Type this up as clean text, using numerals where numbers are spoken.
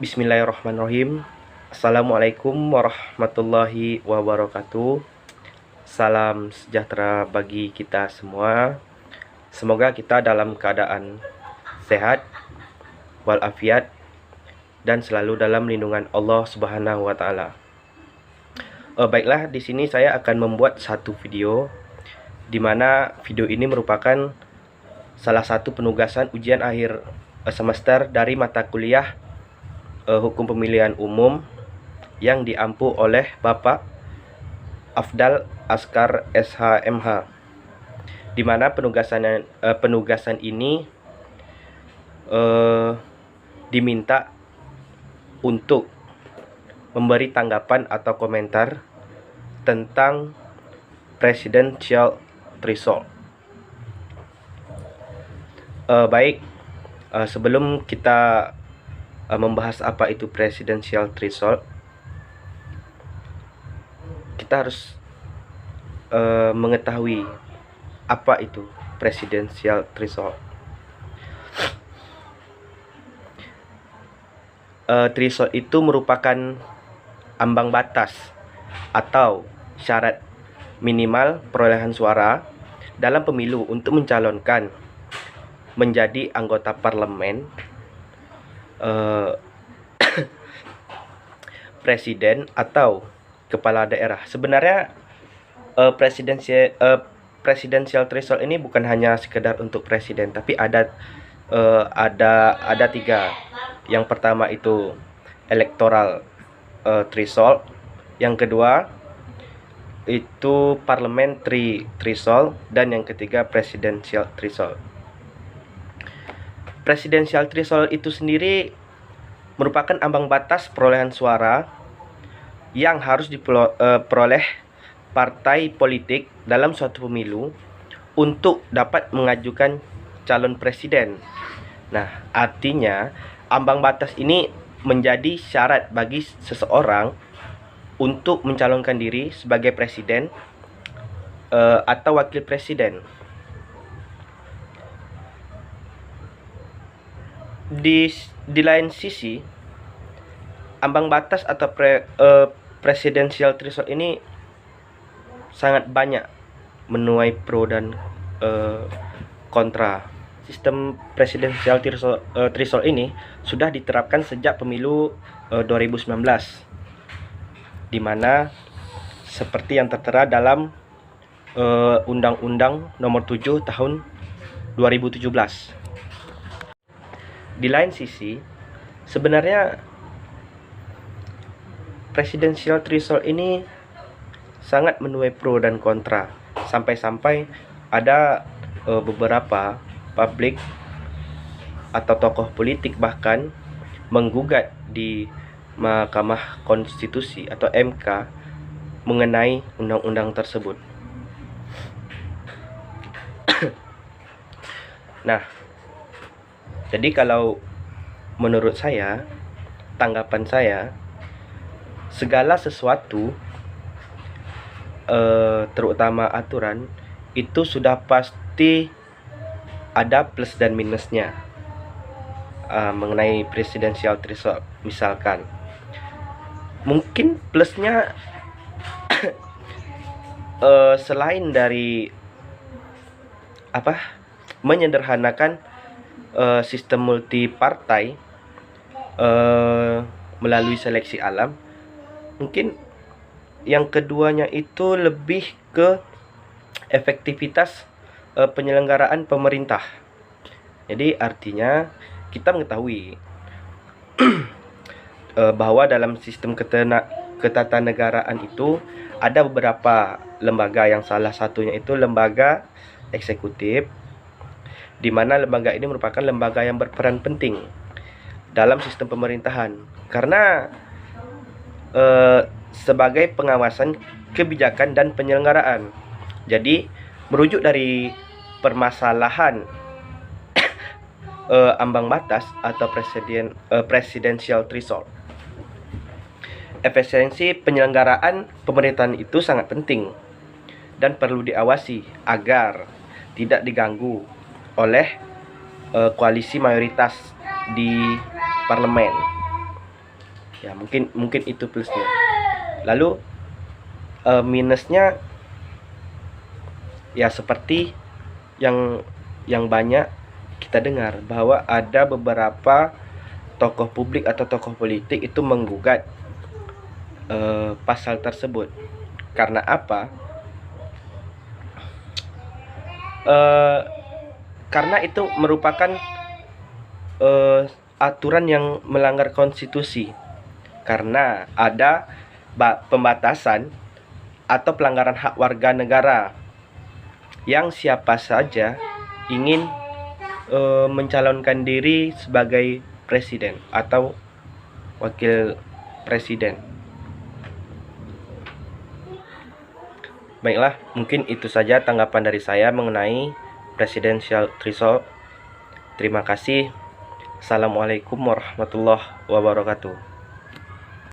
Bismillahirrahmanirrahim. Assalamualaikum warahmatullahi wabarakatuh. Salam sejahtera bagi kita semua. Semoga kita dalam keadaan sehat walafiat dan selalu dalam lindungan Allah Subhanahu wa taala. Baiklah, di sini saya akan membuat satu video di mana video ini merupakan salah satu penugasan ujian akhir semester dari mata kuliah Hukum Pemilihan Umum yang diampu oleh Bapak Afdal Askar SHMH, di mana penugasan ini diminta untuk memberi tanggapan atau komentar tentang presidential threshold. Sebelum kita membahas apa itu presidential threshold, kita harus mengetahui apa itu presidential threshold. Threshold itu merupakan ambang batas atau syarat minimal perolehan suara dalam pemilu untuk mencalonkan menjadi anggota parlemen, presiden atau kepala daerah. Sebenarnya presidential threshold ini bukan hanya sekedar untuk presiden, tapi ada tiga. Yang pertama itu electoral threshold, yang kedua itu parliamentary threshold, dan yang ketiga presidential threshold. Presidential threshold itu sendiri merupakan ambang batas perolehan suara yang harus diperoleh partai politik dalam suatu pemilu untuk dapat mengajukan calon presiden. Nah, artinya ambang batas ini menjadi syarat bagi seseorang untuk mencalonkan diri sebagai presiden atau wakil presiden. Di lain sisi, ambang batas atau presidential threshold ini sangat banyak menuai pro dan kontra. Sistem presidential threshold ini sudah diterapkan sejak pemilu 2019, di mana seperti yang tertera dalam Undang-Undang Nomor 7 Tahun 2017. Di lain sisi, sebenarnya presidential threshold ini sangat menuai pro dan kontra, sampai-sampai ada beberapa publik atau tokoh politik bahkan menggugat di Mahkamah Konstitusi atau MK mengenai undang-undang tersebut. Nah, jadi kalau menurut saya, tanggapan saya, segala sesuatu terutama aturan itu sudah pasti ada plus dan minusnya. Mengenai presidential threshold, misalkan mungkin plusnya selain dari menyederhanakan sistem multi partai melalui seleksi alam, mungkin yang keduanya itu lebih ke efektivitas penyelenggaraan pemerintah. Jadi artinya kita mengetahui bahwa dalam sistem ketatanegaraan itu ada beberapa lembaga, yang salah satunya itu lembaga eksekutif, di mana lembaga ini merupakan lembaga yang berperan penting dalam sistem pemerintahan karena sebagai pengawasan kebijakan dan penyelenggaraan. Jadi merujuk dari permasalahan ambang batas atau presidential threshold, efisiensi penyelenggaraan pemerintahan itu sangat penting dan perlu diawasi agar tidak diganggu oleh koalisi mayoritas di parlemen. Ya, mungkin itu plusnya. Lalu minusnya ya seperti yang banyak kita dengar bahwa ada beberapa tokoh publik atau tokoh politik itu menggugat pasal tersebut. Karena apa? Karena itu merupakan aturan yang melanggar konstitusi, karena ada pembatasan atau pelanggaran hak warga negara yang siapa saja ingin mencalonkan diri sebagai presiden atau wakil presiden. Baiklah, mungkin itu saja tanggapan dari saya mengenai presidential threshold. Terima kasih. Assalamualaikum warahmatullahi wabarakatuh.